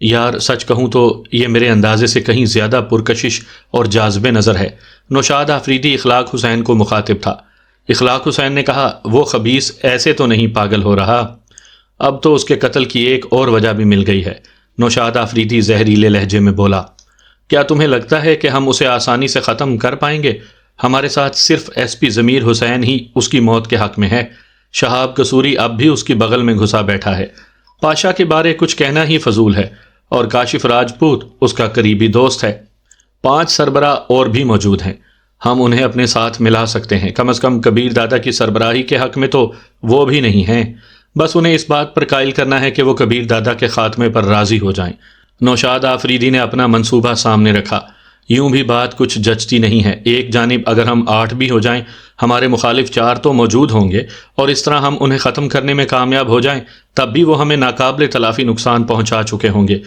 یار سچ کہوں تو یہ میرے اندازے سے کہیں زیادہ پرکشش اور جاذبے نظر ہے۔ نوشاد آفریدی اخلاق حسین کو مخاطب تھا۔ اخلاق حسین نے کہا، وہ خبیث ایسے تو نہیں پاگل ہو رہا؟ اب تو اس کے قتل کی ایک اور وجہ بھی مل گئی ہے۔ نوشاد آفریدی زہریلے لہجے میں بولا، کیا تمہیں لگتا ہے کہ ہم اسے آسانی سے ختم کر پائیں گے؟ ہمارے ساتھ صرف ایس پی ضمیر حسین ہی اس کی موت کے حق میں ہے۔ شہاب قصوری اب بھی اس کی بغل میں گھسا بیٹھا ہے۔ پاشا کے بارے کچھ کہنا ہی فضول ہے، اور کاشف راجپوت اس کا قریبی دوست ہے۔ 5 سربراہ اور بھی موجود ہیں، ہم انہیں اپنے ساتھ ملا سکتے ہیں۔ کم از کم کبیر دادا کی سربراہی کے حق میں تو وہ بھی نہیں ہیں۔ بس انہیں اس بات پر قائل کرنا ہے کہ وہ کبیر دادا کے خاتمے پر راضی ہو جائیں۔ نوشاد آفریدی نے اپنا منصوبہ سامنے رکھا۔ یوں بھی بات کچھ جچتی نہیں ہے۔ ایک جانب اگر ہم 8 بھی ہو جائیں، ہمارے مخالف 4 تو موجود ہوں گے، اور اس طرح ہم انہیں ختم کرنے میں کامیاب ہو جائیں، تب بھی وہ ہمیں ناقابل تلافی نقصان پہنچا چکے ہوں گے۔